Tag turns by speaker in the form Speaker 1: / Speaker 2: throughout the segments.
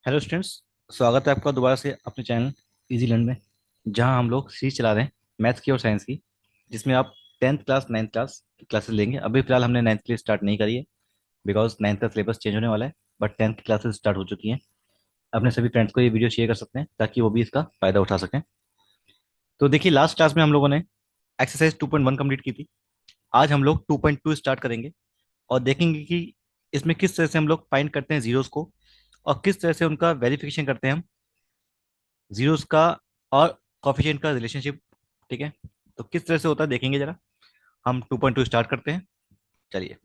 Speaker 1: Hello students. स्वागत है आपका दोबारा से अपने चैनल इजी लर्न में, जहां हम लोग सीरीज चला रहे हैं मैथ्स की और साइंस की, जिसमें आप टेंथ क्लास नाइन्थ क्लास की क्लासेस लेंगे। अभी फिलहाल हमने नाइन्थ के लिए स्टार्ट नहीं करी है, बिकॉज नाइन्थ का सिलेबस चेंज होने वाला है। बट टेंथ की क्लासेस स्टार्ट हो चुकी हैं। अपने सभी फ्रेंड्स को ये वीडियो शेयर कर सकते हैं ताकि वो भी इसका फायदा उठा सकें। तो देखिए, लास्ट क्लास में हम लोगों ने एक्सरसाइज 2.1 कंप्लीट की थी। आज हम लोग 2.2 स्टार्ट करेंगे और देखेंगे कि इसमें किस तरह से हम लोग फाइंड करते हैं जीरोस को, और किस तरह से उनका वेरिफिकेशन करते हैं हम जीरोस का और कॉफिशिएंट का रिलेशनशिप। ठीक है, तो किस तरह से होता है देखेंगे जरा। हम 2.2 स्टार्ट करते हैं। चलिए,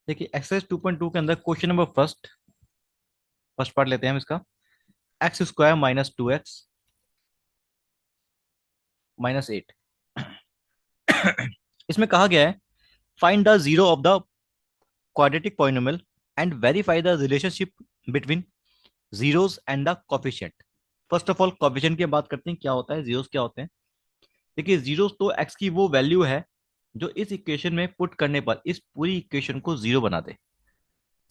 Speaker 1: देखिए एक्सरसाइज 2.2 के अंदर question number first first part लेते हैं हम इसका। X square minus 2x minus 8। इसमें कहा गया है find the zero of the quadratic polynomial and verify the relationship between zeros and the coefficient. First of all coefficient की बात करते हैं, क्या होता है, जीरोस क्या होते हैं। देखिए, जीरोस तो एक्स की वो वैल्यू है जो इस इक्वेशन में पुट करने पर इस पूरी इक्वेशन को जीरो बना दे।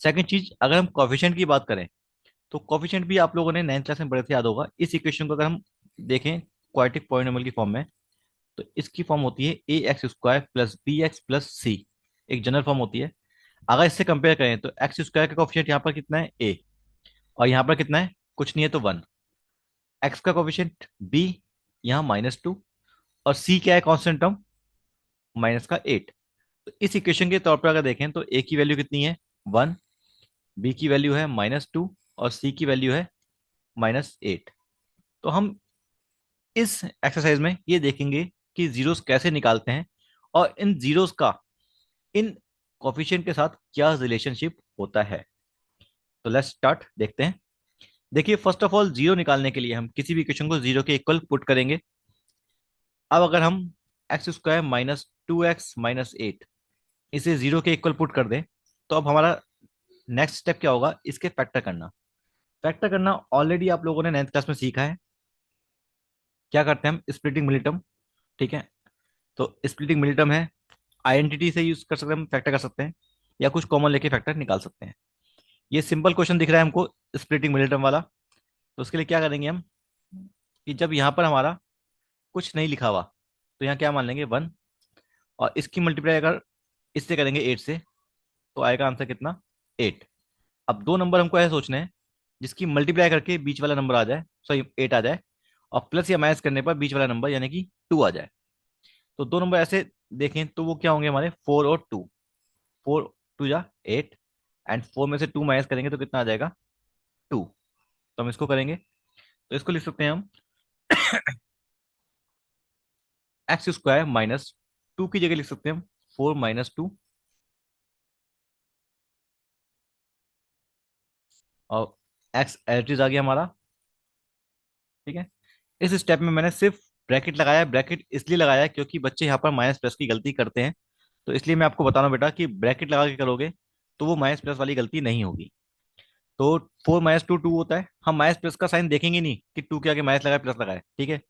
Speaker 1: सेकंड चीज, अगर हम कॉफिशिएंट की बात करें तो कॉफिशिएंट भी आप लोगों ने 9th क्लास में पढ़े थे, याद होगा। इस इक्वेशन को अगर हम देखें क्वाड्रेटिक पॉलिनोमियल की फॉर्म में, तो इसकी फॉर्म होती है a x square plus b x plus c. एक जनरल फॉर्म होती है। अगर इससे कंपेयर करें तो एक्स स्क्वायर का कॉफिशिएंट यहाँ पर कितना है, ए, और यहाँ पर कितना है, कुछ नहीं है तो 1। एक्स का कॉफिशिएंट बी, यहाँ -2, और सी क्या है, कांस्टेंट टर्म, माइनस का 8। तो इस इक्वेशन के तौर पर अगर देखें तो ए की वैल्यू कितनी है, 1, बी की वैल्यू है -2, और सी की वैल्यू है -8। तो हम इस एक्सरसाइज में ये देखेंगे कि जीरोस कैसे निकालते हैं और इन जीरोस का इन कोफिशिएंट के साथ क्या रिलेशनशिप होता है। तो लेट्स स्टार्ट, देखते हैं। देखिए, फर्स्ट ऑफ ऑल जीरो निकालने के लिए हम किसी भी इक्वेशन को जीरो के इक्वल पुट करेंगे। अब अगर हम x square minus 2x minus 8 इसे जीरो के इक्वल पुट कर दें, तो अब हमारा नेक्स्ट स्टेप क्या होगा, इसके फैक्टर करना। फैक्टर करना ऑलरेडी आप लोगों ने 9th क्लास में सीखा है। क्या करते हैं हम, स्प्लिटिंग मिनिटम। ठीक है, तो स्प्लिटिंग मिनिटम है, आइडेंटिटी से यूज कर सकते हैं, हम फैक्टर कर सकते हैं, या कुछ कॉमन लेके फैक्टर निकाल सकते हैं। ये सिंपल क्वेश्चन दिख रहा है हमको, स्प्लिटिंग मिनिटम वाला। तो उसके लिए क्या करेंगे हम, कि जब यहाँ पर हमारा कुछ नहीं लिखा हुआ तो यहाँ क्या मान लेंगे, 1, और इसकी मल्टीप्लाई अगर इससे करेंगे 8 से, तो आएगा आंसर कितना, 8। अब दो नंबर हमको ऐसे सोचने हैं जिसकी मल्टीप्लाई करके बीच वाला नंबर आ जाए, सॉरी 8 आ जाए, और प्लस या माइनस करने पर बीच वाला नंबर यानी कि 2 आ जाए। तो दो नंबर ऐसे देखें तो वो क्या होंगे हमारे, 4 और 2। 4 2 जा 8, एंड 4 में से 2 माइनस करेंगे तो कितना आ जाएगा, 2। तो हम इसको करेंगे, तो इसको लिख सकते हैं हम एक्स स्क्वायर माइनस 2 की जगह लिख सकते हैं हम 4 - 2, और एक्स एज आ गया हमारा। ठीक है, इस स्टेप में मैंने सिर्फ ब्रैकेट लगाया है। ब्रैकेट इसलिए लगाया है क्योंकि बच्चे यहाँ पर माइनस प्लस की गलती करते हैं। तो इसलिए मैं आपको बता रहा हूँ बेटा कि ब्रैकेट लगा के करोगे तो वो माइनस प्लस वाली गलती नहीं होगी। तो 4 - 2 2 होता है। हम माइनस प्लस का साइन देखेंगे नहीं कि 2 के आगे माइनस लगाए प्लस लगाए। ठीक है,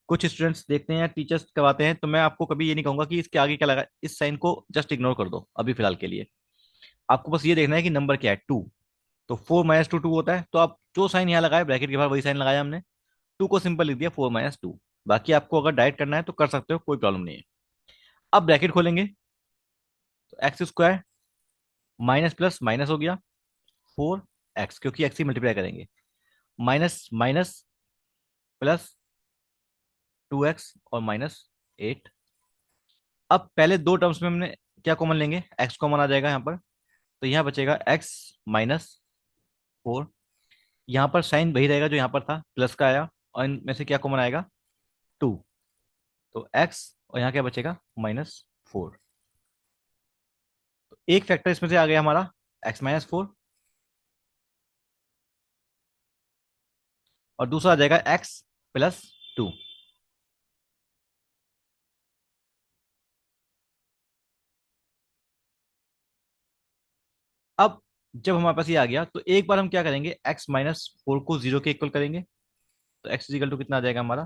Speaker 1: कुछ स्टूडेंट्स देखते हैं या टीचर्स करवाते हैं, तो मैं आपको कभी ये नहीं कहूंगा कि इसके आगे क्या लगा, इस साइन को जस्ट इग्नोर कर दो अभी फिलहाल के लिए। आपको बस ये देखना है कि नंबर क्या है, 2। तो 4 - 2 2 होता है, तो आप जो साइन यहाँ लगाए ब्रैकेट के बाहर वही साइन लगाया हमने। 2 को सिंपल लिख दिया 4 - 2। बाकी आपको अगर डायरेक्ट करना है तो कर सकते हो, कोई प्रॉब्लम नहीं है। अब ब्रैकेट खोलेंगे तो x square minus plus minus हो गया 4x, क्योंकि एक्स ही मल्टीप्लाई करेंगे, माइनस माइनस प्लस 2x और -8। अब पहले दो टर्म्स में हमने क्या कॉमन लेंगे, x कॉमन आ जाएगा यहाँ पर। तो यहाँ बचेगा x - 4। यहाँ पर साइन वही रहेगा जो यहाँ पर था, प्लस का आया, और इनमें से क्या कॉमन आएगा, 2। तो x, और यहाँ क्या बचेगा, -4। तो एक फैक्टर इसमें से आ गया हमारा x - 4, और दूसरा आ जाएगा x + 2। अब जब हमारे पास ये आ गया तो एक बार हम क्या करेंगे, x - 4 को जीरो के इक्वल करेंगे। तो x इक्वल टू कितना आ जाएगा हमारा,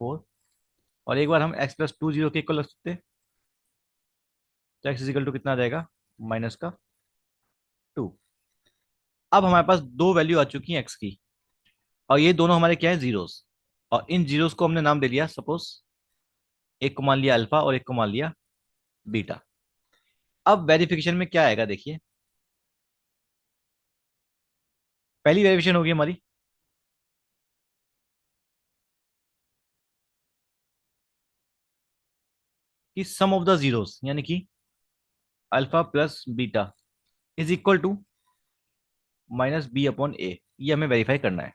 Speaker 1: 4। और एक बार हम x प्लस टू जीरो के इक्वल रख सकते हैं, तो x इजिकल टू कितना आ जाएगा, माइनस का टू। अब हमारे पास दो वैल्यू आ चुकी हैं x की, और ये दोनों हमारे क्या है, जीरोस। और इन जीरोस को हमने नाम दे लिया, सपोज एक को मान लिया अल्फा और एक को मान लिया बीटा। अब वेरिफिकेशन में क्या आएगा देखिए, पहली वेरिफिकेशन होगी हमारी कि सम ऑफ द जीरोस, यानी कि alpha plus beta is equal to minus b upon a, ये हमें वेरीफाई करना है।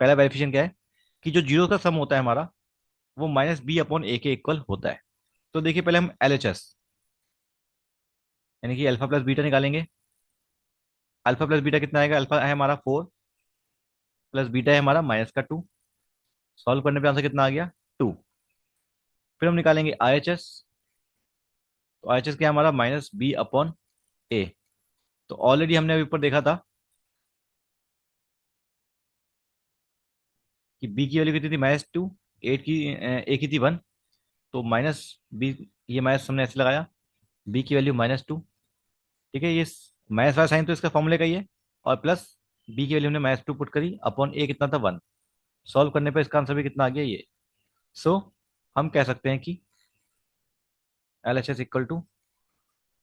Speaker 1: पहला वेरिफिकेशन क्या है कि जो जीरो का सम होता है हमारा, वो माइनस बी अपॉन ए के इक्वल होता है। तो देखिए पहले हम एल एच एस, यानी कि अल्फा प्लस बीटा निकालेंगे। अल्फा प्लस बीटा कितना आएगा, अल्फा है हमारा फोर, प्लस बीटा है हमारा माइनस का टू। सॉल्व करने पे आंसर कितना आ गया, टू। फिर हम निकालेंगे आई एच एस, तो आई एच एस क्या है हमारा, माइनस बी अपॉन ए। तो ऑलरेडी हमने अभी ऊपर देखा था कि बी की वैल्यू कितनी थी, माइनस टू, एट की ए की थी वन, तो माइनस बी, ये माइनस हमने ऐसे लगाया, बी की वैल्यू माइनस टू। ठीक है, ये माइनस वाला साइन तो इसका फॉर्मूले का ही है, और प्लस बी की वैल्यू हमने माइनस टू पुट करी अपॉन ए कितना था, वन। सॉल्व करने पर इसका आंसर भी कितना आ गया, ये। सो हम कह सकते हैं कि L H S equal to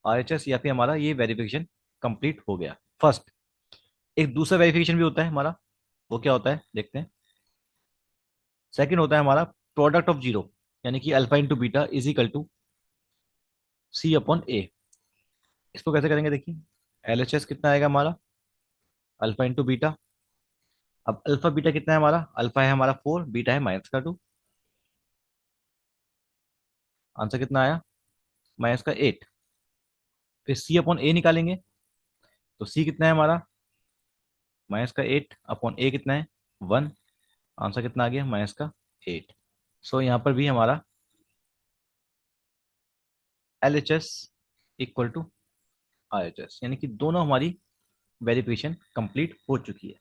Speaker 1: R H S, या फिर हमारा ये वेरिफिकेशन कंप्लीट हो गया फर्स्ट। एक दूसरा वेरिफिकेशन भी होता है हमारा, वो क्या होता है देखते हैं। सेकंड होता है हमारा प्रोडक्ट ऑफ जीरो, यानी कि alpha into beta is equal to c upon a. इसको कैसे करेंगे देखिए, एल एच एस कितना आएगा हमारा, अल्फा इंटू बीटा। अब अल्फा बीटा कितना है हमारा, अल्फा है हमारा फोर, बीटा है माइनस का टू। आंसर कितना आया, माइनस का एट। फिर सी अपॉन ए निकालेंगे, तो सी कितना है हमारा, माइनस का एट अपॉन ए कितना है, वन। आंसर कितना आ गया, माइनस का एट। सो यहाँ पर भी हमारा L H S equal to R H S, यानी कि दोनों हमारी वेरिफिकेशन कंप्लीट हो चुकी है।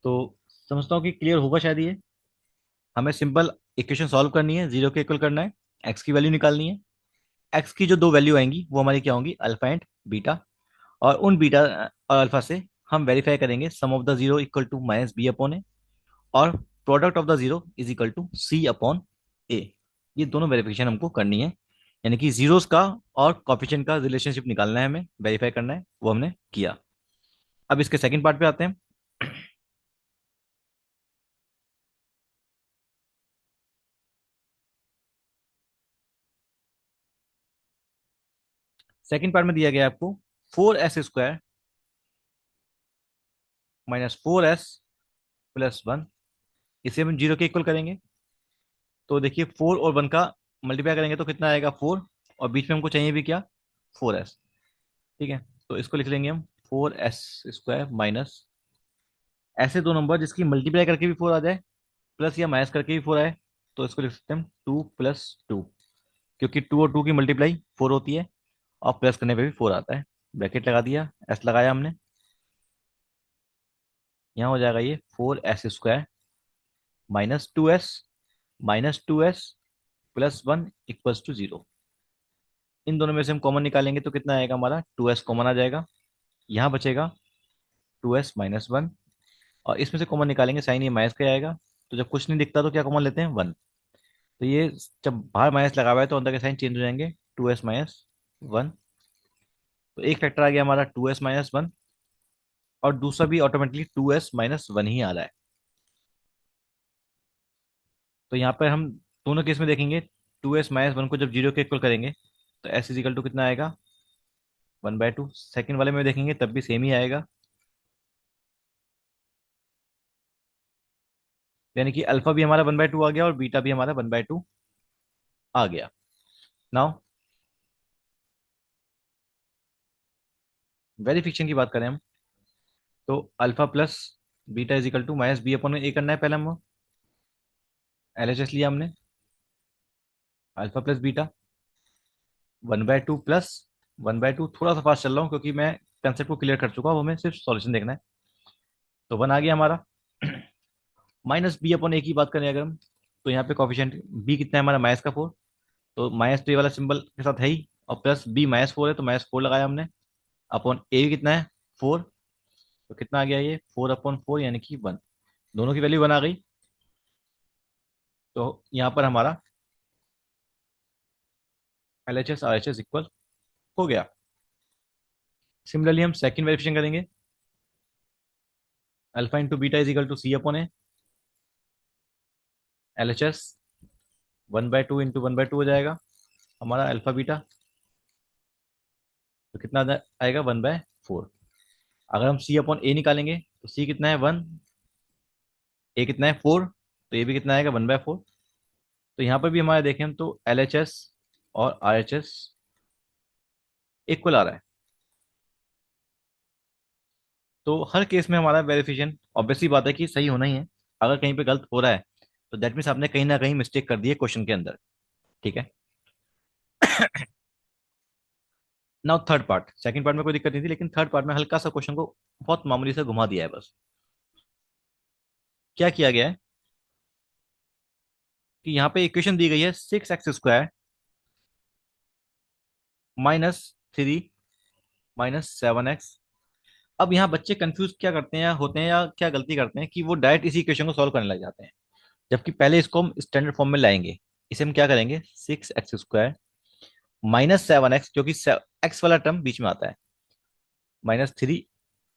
Speaker 1: तो समझता हूँ कि क्लियर होगा शायद ये। हमें सिंपल इक्वेशन सॉल्व करनी है, जीरो के इक्वल करना है, एक्स की वैल्यू निकालनी है। एक्स की जो दो वैल्यू आएंगी वो हमारी क्या होंगी, अल्फा एंड बीटा। और उन बीटा और अल्फा से हम वेरीफाई करेंगे sum of the zero equal to minus b upon a, और product of the zero is equal to c upon a. ये दोनों वेरिफिकेशन हमको करनी है, यानी कि जीरोस का और कॉफिशिएंट का रिलेशनशिप निकालना है, हमें वेरीफाई करना है, वो हमने किया। अब इसके सेकंड पार्ट पे आते हैं। सेकंड पार्ट में दिया गया है आपको four s square minus four S plus one, इसे हम जीरो के इक्वल करेंगे। तो देखिए फोर और वन का मल्टीप्लाई करेंगे तो कितना आएगा, फोर, और बीच में हमको चाहिए भी क्या, फोर एस। ठीक है, तो इसको लिख लेंगे हम फोर एस स्क्वायर माइनस, ऐसे दो नंबर जिसकी मल्टीप्लाई करके भी फोर आ जाए, प्लस या माइनस करके भी फोर आए, तो इसको लिख सकते हैं हम टू प्लस टू, क्योंकि टू और टू की मल्टीप्लाई फोर होती है, और प्लस करने पे भी फोर आता है। ब्रैकेट लगा दिया, एस लगाया हमने, यहाँ हो जाएगा ये four s square minus two s plus one equals to zero. इन दोनों में से हम कॉमन निकालेंगे तो कितना आएगा हमारा, टू एस कॉमन आ जाएगा, यहाँ बचेगा टू एस माइनस वन, और इसमें से कॉमन निकालेंगे, साइन ये माइनस का आएगा, तो जब कुछ नहीं दिखता तो क्या कॉमन लेते हैं, वन। तो ये जब बाहर माइनस लगा हुआ है तो अंदर के साइन चेंज हो जाएंगे, टू एस माइनस वन। तो एक फैक्टर आ गया हमारा टू एस माइनस वन, और दूसरा भी automatically two s minus one ही आ रहा है। तो यहाँ पर हम दोनों केस में देखेंगे, टू एस माइनस वन को जब जीरो के इक्वल करेंगे तो एस इजिकल टू कितना आएगा, वन बाय टू। सेकेंड वाले में देखेंगे तब भी सेम ही आएगा, यानी कि अल्फा भी हमारा वन बाय टू आ गया और बीटा भी हमारा वन बाय टू आ गया। नाउ वेरिफिकेशन की बात करें हम, तो alpha plus beta is equal to minus b upon a करना है। पहले हम एल एच एस लिया हमने, alpha plus beta one by two plus one by two. थोड़ा सा फास्ट चल रहा हूँ क्योंकि मैं कंसेप्ट को क्लियर कर चुका हूँ, हमें सिर्फ सॉल्यूशन देखना है। तो वन आ गया हमारा, माइनस बी अपॉन ए की बात करें अगर हम, तो यहाँ पे कॉफिशिएंट बी कितना है हमारा, -4, तो -3 वाला सिंबल के साथ है ही, और प्लस बी -4 है तो -4 लगाया हमने, अपॉन ए कितना है 4, तो कितना आ गया ये 4/4 यानी कि 1, दोनों की वैल्यू 1 आ गई। तो यहाँ पर हमारा LHS RHS इक्वल हो गया। सिमिलरली हम सेकंड वेरिफिकेशन करेंगे, alpha into beta is equal to C/A, LHS 1/2 into 1/2 हो जाएगा हमारा अल्फा बीटा, तो कितना आएगा 1/4। अगर हम C/A निकालेंगे तो C कितना है 1, ए कितना है 4, तो ये भी कितना आएगा 1/4। तो यहाँ पर भी हमारे देखें हम तो LHS और RHS इक्वल आ रहा है। तो हर केस में हमारा वेरिफिकेशन ऑब्वियसली बात है कि सही होना ही है। अगर कहीं पे गलत हो रहा है तो दैट मीन्स आपने कहीं ना कहीं मिस्टेक कर दी है क्वेश्चन के अंदर। ठीक है। Now third part, second part में कोई दिक्कत नहीं थी, लेकिन थर्ड पार्ट में हल्का सा क्वेश्चन को बहुत मामूली से घुमा दिया है बस। क्या किया गया है कि यहाँ पे इक्वेशन दी गई है 6x² -3 -7x। अब यहाँ बच्चे कंफ्यूज क्या करते हैं या होते हैं या क्या गलती करते हैं कि वो डायरेक्ट इसी इक्वेशन को सॉल्व करने लग जाते हैं, जबकि पहले इसको हम स्टैंडर्ड फॉर्म में लाएंगे। इसे हम क्या करेंगे, 6x² -7x, क्योंकि एक्स वाला टर्म बीच में आता है, -3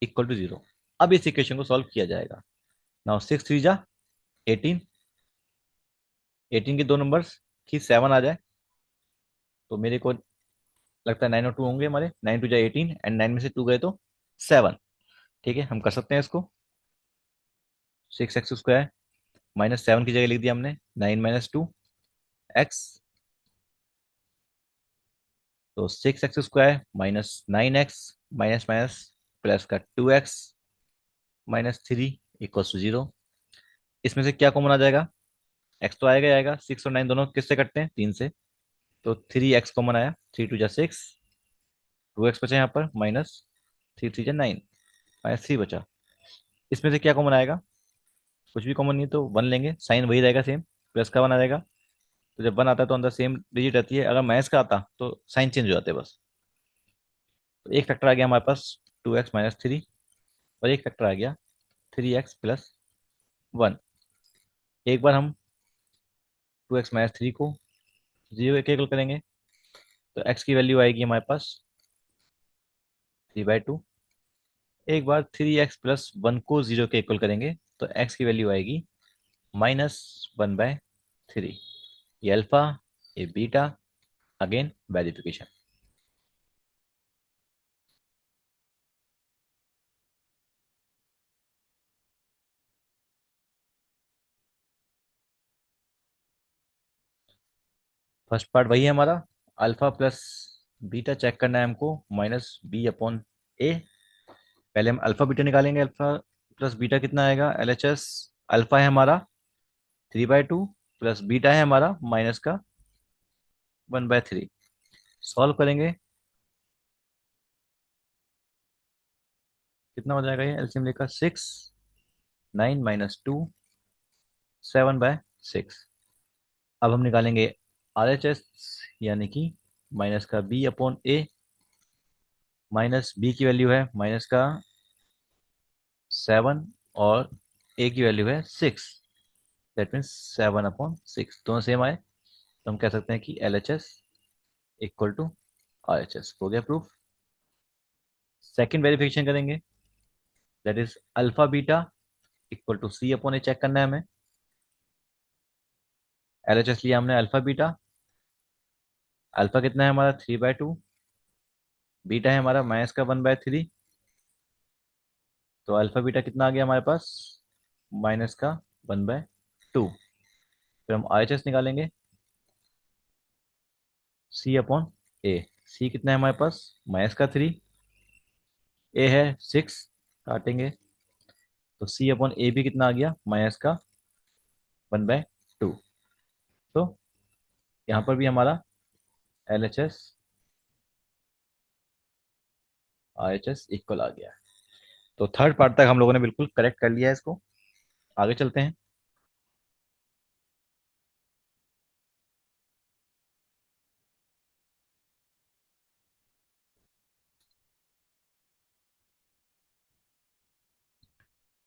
Speaker 1: इक्वल टू 0। अब इस इक्वेशन को सॉल्व किया जाएगा। नाउ 6 3 जा 18, 18 के दो नंबर्स की 7 आ जाए, तो मेरे को लगता है 9 और 2 होंगे हमारे, 9 2 जा 18 एंड 9 में से 2 गए तो 7। ठीक है, हम कर सकते हैं इसको। 6x² -7 की जगह लिख दिया हमने 9 - 2 x, तो 6x² -9x minus minus plus का 2x -3 इक्वल्स टू 0। इसमें से क्या कॉमन आ जाएगा, x तो आएगा ही आएगा, 6 और 9 दोनों किससे कटते हैं, 3 से, तो 3x कॉमन आया, 3 2 जा 6, 2x बचा यहाँ पर, -3 3 जा 9, -3 बचा। इसमें से क्या कॉमन आएगा, कुछ भी कॉमन नहीं, तो 1 लेंगे, साइन वही रहेगा सेम, प्लस का 1 आ जाएगा। तो जब 1 आता है तो अंदर सेम डिजिट रहती है, अगर माइनस का आता तो साइन चेंज हो जाते हैं बस। तो एक फैक्टर आ गया हमारे पास 2x - 3, और एक फैक्टर आ गया 3x + 1। एक बार हम 2x - 3 को 0 के इक्वल करेंगे, तो x की वैल्यू आएगी हमारे पास 3/2। एक बार 3x + 1 को 0 के इक्वल करेंगे तो x की वैल्यू आएगी -1/3। ये अल्फा, ये beta, again verification. First part वही है हमारा, अल्फा प्लस बीटा चेक करना है हमको, -b/a। पहले हम अल्फा बीटा निकालेंगे, अल्फा प्लस बीटा कितना आएगा, LHS अल्फा है हमारा 3/2 प्लस बीटा है हमारा माइनस का 1/3। सॉल्व करेंगे, कितना हो जाएगा, ये एलसीएम लेकर 6 9 - 2 7/6। अब हम निकालेंगे RHS, यानी कि माइनस का b/a, माइनस b की वैल्यू है -का 7, और a की वैल्यू है 6, दैट मीन्स 7/6, दोनों सेम आए, तो हम कह सकते हैं कि LHS इक्वल टू RHS। हो गया प्रूफ। सेकंड वेरिफिकेशन करेंगे, that is alpha beta equal to C/A check करना है हमें। LHS लिया हमने अल्फा बीटा, अल्फा कितना है हमारा 3/2, बीटा है हमारा -का 1/3, तो अल्फा बीटा कितना आ गया हमारे पास, -का 1/2। फिर हम RHS निकालेंगे, C/A। C कितना है हमारे पास, -का 3, A है 6, काटेंगे, तो C/A भी कितना आ गया, -का 1/2। तो यहाँ पर भी हमारा LHS RHS इक्वल आ गया। तो थर्ड पार्ट तक हम लोगों ने बिल्कुल करेक्ट कर लिया है इसको। आगे चलते हैं।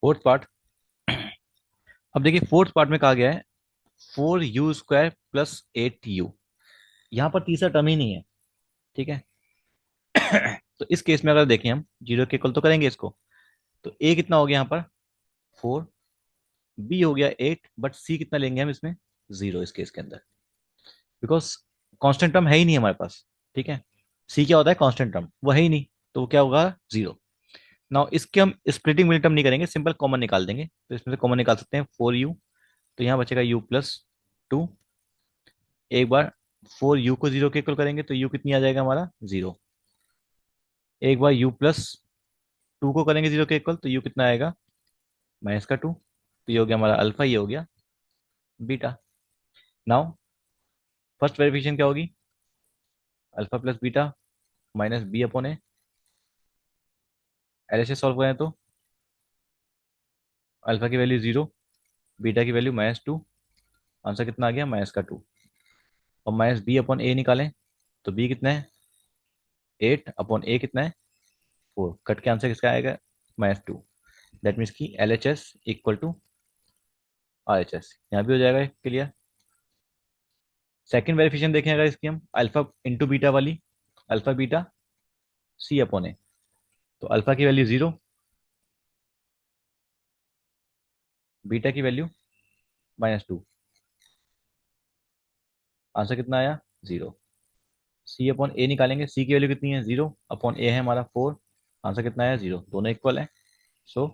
Speaker 1: Fourth part. अब देखिए फोर्थ पार्ट में कहा गया है 4u² + 8u। यहाँ पर तीसरा टर्म ही नहीं है। ठीक है। तो इस केस में अगर देखें हम जीरो के इक्वल तो करेंगे इसको। तो ए कितना हो गया यहाँ पर 4, बी हो गया 8, बट सी कितना लेंगे हम इसमें 0 इस केस के अंदर, बिकॉज कांस्टेंट टर्म है ही नहीं हमारे पास। ठीक है। सी क्या होता है कांस्टेंट टर्म, वो है ही नहीं, तो वो क्या होगा 0। नाउ इसके हम स्प्लिटिंग मिनटर्म नहीं करेंगे, सिंपल कॉमन निकाल देंगे। तो इसमें से कॉमन निकाल सकते हैं 4u। तो यहाँ बचेगा u + 2। एक बार 4u को 0 के इक्वल करेंगे तो u कितनी आ जाएगा हमारा 0। एक बार u + 2 को करेंगे 0 के इक्वल तो u कितना आएगा -2। तो ये हो गया हमारा अल्फा, ये हो गया बीटा। नाउ फर्स्ट वेरिफिकेशन क्या होगी, alpha plus beta minus b/a। LHS solve करें तो अल्फा की वैल्यू 0, बीटा की वैल्यू -2, आंसर कितना आ गया -2। और -b/a निकालें तो b कितना है 8/a कितना है 4, कट के आंसर किसका आएगा -2। दैट मीन्स की LHS इक्वल टू RHS, यहाँ भी हो जाएगा क्लियर। सेकंड वेरिफिकेशन देखें अगर इसकी हम अल्फा इंटू बीटा वाली, अल्फा बीटा c/a। तो अल्फा की वैल्यू 0, बीटा की वैल्यू -2, आंसर कितना आया 0। c/a निकालेंगे, c की वैल्यू कितनी है 0/a है हमारा 4, आंसर कितना आया 0, दोनों इक्वल है। सो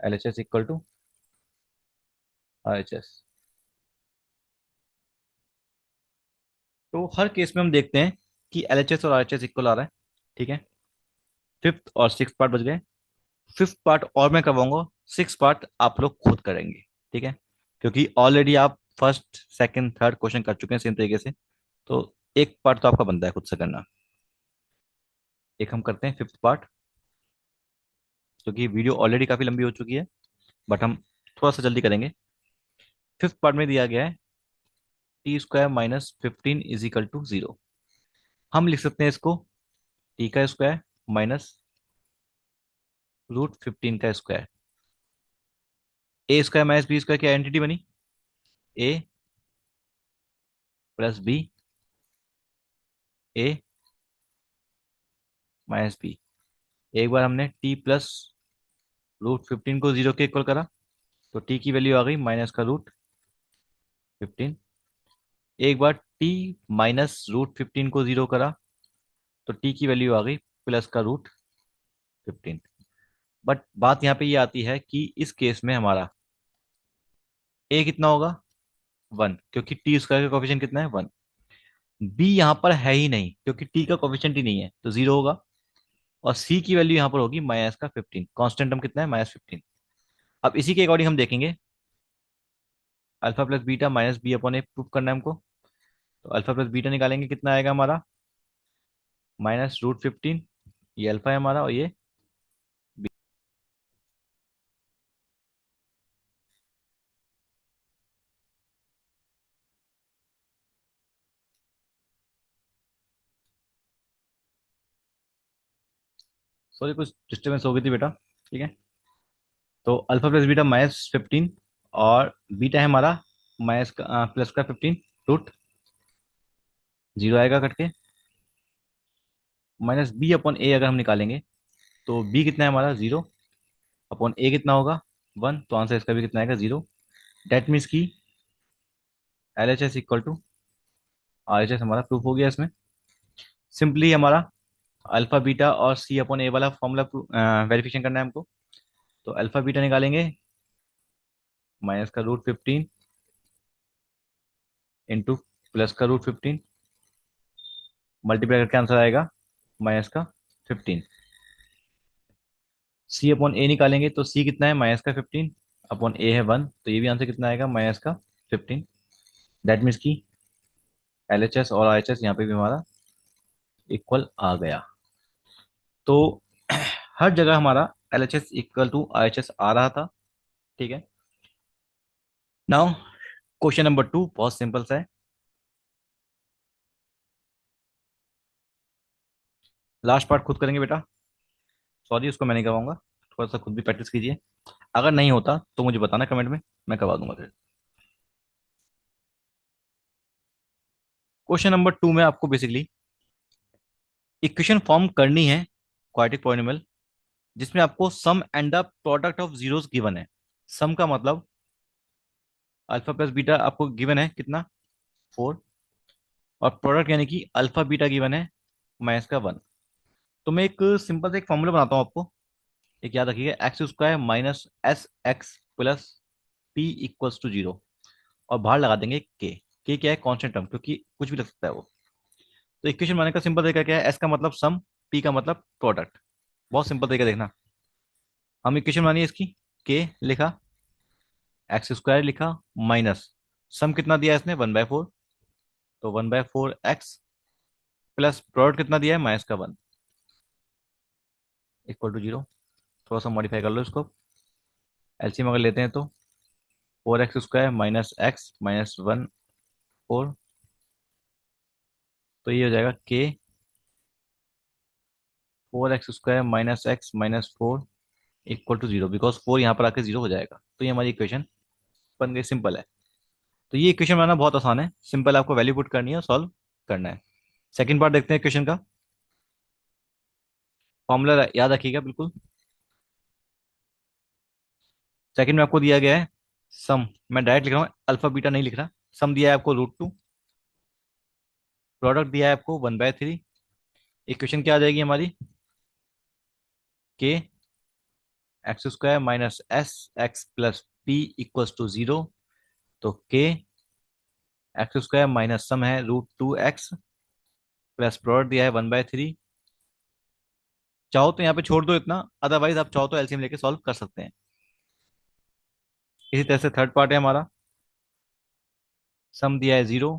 Speaker 1: LHS इक्वल टू RHS। तो हर केस में हम देखते हैं कि LHS और RHS इक्वल आ रहा है। ठीक है। फिफ्थ और सिक्स पार्ट बच गए। फिफ्थ पार्ट और मैं करवाऊंगा, सिक्स पार्ट आप लोग खुद करेंगे। ठीक है। क्योंकि ऑलरेडी आप फर्स्ट सेकंड थर्ड क्वेश्चन कर चुके हैं सेम तरीके से, तो एक पार्ट तो आपका बनता है खुद से करना। एक हम करते हैं फिफ्थ पार्ट, क्योंकि वीडियो ऑलरेडी काफी लंबी हो चुकी है, बट हम थोड़ा सा जल्दी करेंगे। फिफ्थ पार्ट में दिया गया है t² - 15 = 0। हम लिख सकते हैं इसको टी का स्क्वायर माइनस √15 का स्क्वायर। a² - b² की आइडेंटिटी बनी, a plus b, a minus b. एक बार हमने t + √15 को 0 के इक्वल करा तो t की वैल्यू आ गई -√15। एक बार t -√15 को 0 करा तो t की वैल्यू आ गई +√15। बट बात यहाँ पे ये आती है कि इस केस में हमारा a कितना होगा 1, क्योंकि t² का कोफिशिएंट कितना है 1। b यहाँ पर है ही नहीं क्योंकि t का कोफिशिएंट ही नहीं है, तो 0 होगा। और c की वैल्यू यहाँ पर होगी -15, कांस्टेंट टर्म कितना है -15। अब इसी के अकॉर्डिंग हम देखेंगे alpha plus beta minus b/a proof करना है हमको। तो अल्फा प्लस बीटा निकालेंगे कितना आएगा हमारा -√15, ये अल्फा है हमारा और ये सॉरी कुछ डिस्टर्बेंस हो गई थी बेटा। ठीक है। तो अल्फा प्लस बीटा -15 और बीटा है हमारा माइनस का प्लस का 15 रूट 0 आएगा कट के -b/a अगर हम निकालेंगे तो b कितना है हमारा 0/a कितना होगा 1, तो आंसर इसका भी कितना आएगा 0। डेट मीन्स की LHS इक्वल टू RHS हमारा प्रूफ हो गया इसमें। सिंपली हमारा अल्फा बीटा और c/a वाला फॉर्मूला वेरिफिकेशन करना है हमको। तो अल्फा बीटा निकालेंगे माइनस का √15 इंटू प्लस का √15, मल्टीप्लाई करके आंसर आएगा -15। c/a निकालेंगे तो c कितना है -15/a है 1, तो ये भी आंसर कितना आएगा -15। दैट मीन्स की LHS और RHS यहाँ पे भी हमारा इक्वल आ गया। तो हर जगह हमारा LHS इक्वल टू RHS आ रहा था। ठीक है। नाउ क्वेश्चन नंबर 2 बहुत सिंपल सा है। लास्ट पार्ट खुद करेंगे बेटा, सॉरी उसको मैं नहीं करवाऊंगा। थोड़ा सा खुद भी प्रैक्टिस कीजिए। अगर नहीं होता तो मुझे बताना कमेंट में, मैं करवा दूंगा फिर। क्वेश्चन नंबर 2 में आपको बेसिकली इक्वेशन फॉर्म करनी है क्वाड्रेटिक पॉलिनोमियल, जिसमें आपको sum and the product of zeros given है। सम का मतलब अल्फा प्लस बीटा आपको गिवन है कितना, 4। और प्रोडक्ट यानी कि अल्फा बीटा गिवन है माइनस का 1। तो मैं एक सिंपल से एक फॉर्मूला बनाता हूँ आपको। एक याद रखिएगा, x square minus s x plus p equals to 0। और बाहर लगा देंगे के क्या है, कांस्टेंट टर्म, क्योंकि कुछ भी लग सकता है वो। तो इक्वेशन बनाने का सिंपल तरीका क्या है, एस का मतलब सम, पी का मतलब प्रोडक्ट। बहुत सिंपल तरीका देखना। हम इक्वेशन बनानी है इसकी, के लिखा, एक्स स्क्वायर लिखा, माइनस सम कितना दिया है इसने, 1/4। तो 1/4 एक्स प्लस प्रोडक्ट कितना दिया है, माइनस का 1, इक्वल टू 0। थोड़ा सा मॉडिफाई कर लो इसको। एलसीएम अगर लेते हैं तो 4x² माइनस एक्स माइनस 1/4। तो ये हो जाएगा के 4x² minus x minus 4 equal to 0, because 4 यहाँ पर आके 0 हो जाएगा। तो ये हमारी इक्वेशन बन गई, सिंपल है। तो ये इक्वेशन बनाना बहुत आसान है, सिंपल, आपको वैल्यू पुट करनी है और सॉल्व करना है। सेकंड पार्ट देखते हैं इक्वेशन का। फॉर्मूला याद रखिएगा बिल्कुल। सेकंड में आपको दिया गया है सम, मैं डायरेक्ट लिख रहा हूँ, अल्फा बीटा नहीं लिख रहा। सम दिया है आपको √2, प्रोडक्ट दिया है आपको 1/3। इक्वेशन क्या आ जाएगी हमारी, के x² minus s x plus p equals to 0। तो के x² माइनस सम है √2x प्लस प्रोडक्ट दिया है 1/3। चाहो तो यहाँ पे छोड़ दो इतना, अदरवाइज आप चाहो तो एलसीएम लेके सॉल्व कर सकते हैं। इसी तरह से थर्ड पार्ट है हमारा, सम दिया है 0,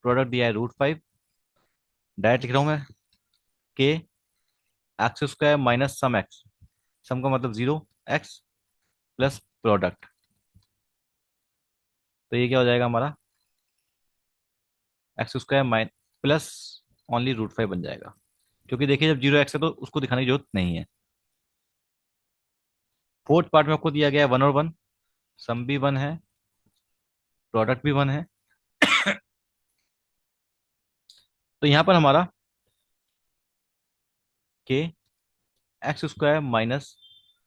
Speaker 1: प्रोडक्ट दिया है √5। डायरेक्ट लिख रहा हूँ मैं, के x² माइनस सम एक्स, सम का मतलब 0x प्लस प्रोडक्ट। तो ये क्या हो जाएगा हमारा, x² माइन प्लस ओनली √5 बन जाएगा। क्योंकि देखिए जब 0x है तो उसको दिखाने की जरूरत नहीं है। फोर्थ पार्ट में आपको दिया गया है 1 और 1, सम भी 1 है, प्रोडक्ट भी 1 है। तो यहाँ पर हमारा के x² माइनस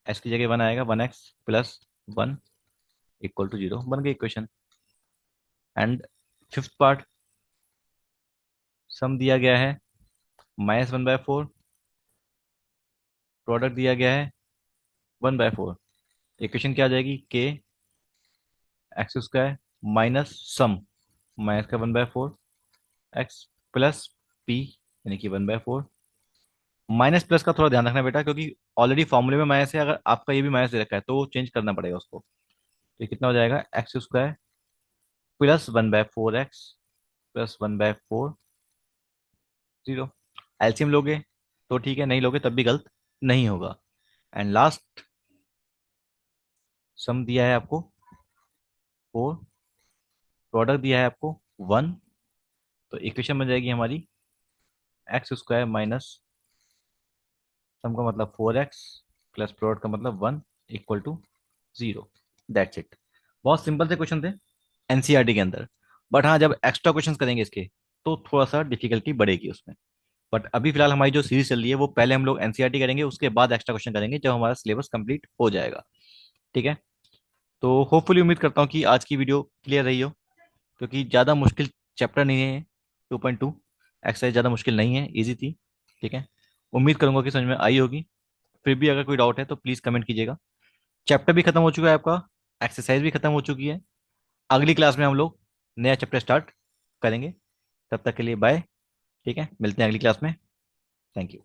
Speaker 1: एस की जगह 1 आएगा, 1x प्लस 1 इक्वल टू 0, बन गई इक्वेशन। एंड फिफ्थ पार्ट, सम दिया गया है -1/4, प्रोडक्ट दिया गया है 1/4। इक्वेशन क्या आ जाएगी, के x² माइनस सम माइनस का 1/4 एक्स प्लस पी यानी कि 1/4। माइनस प्लस का थोड़ा ध्यान रखना बेटा, क्योंकि ऑलरेडी फॉर्मूले में माइनस है, अगर आपका ये भी माइनस दे रखा है तो चेंज करना पड़ेगा उसको। तो ये कितना हो जाएगा, x² plus 1/4 x plus 1/4 0। LCM लोगे तो ठीक है, नहीं लोगे तब भी गलत नहीं होगा। एंड लास्ट, सम दिया है आपको 4, प्रोडक्ट दिया है आपको 1। तो इक्वेशन बन जाएगी हमारी x² माइनस सम का मतलब 4x प्लस प्रोडक्ट का मतलब 1 इक्वल टू 0। That's it. बहुत सिंपल से क्वेश्चन थे एनसीईआरटी के अंदर। बट हाँ, जब एक्स्ट्रा क्वेश्चंस करेंगे इसके तो थोड़ा सा डिफिकल्टी बढ़ेगी उसमें। बट अभी फिलहाल हमारी जो सीरीज चल रही है वो पहले हम लोग एनसीईआरटी करेंगे, उसके बाद एक्स्ट्रा क्वेश्चन करेंगे जब हमारा सिलेबस कंप्लीट हो जाएगा। ठीक है। तो होपफुली उम्मीद करता हूँ कि आज की वीडियो क्लियर रही हो, क्योंकि ज़्यादा मुश्किल चैप्टर नहीं है। 2.2 एक्सरसाइज ज़्यादा मुश्किल नहीं है, ईजी थी। ठीक है। उम्मीद करूंगा कि समझ में आई होगी। फिर भी अगर कोई डाउट है तो प्लीज़ कमेंट कीजिएगा। चैप्टर भी खत्म हो चुका है आपका, एक्सरसाइज भी खत्म हो चुकी है। अगली क्लास में हम लोग नया चैप्टर स्टार्ट करेंगे। तब तक के लिए बाय। ठीक है, मिलते हैं अगली क्लास में। Thank you.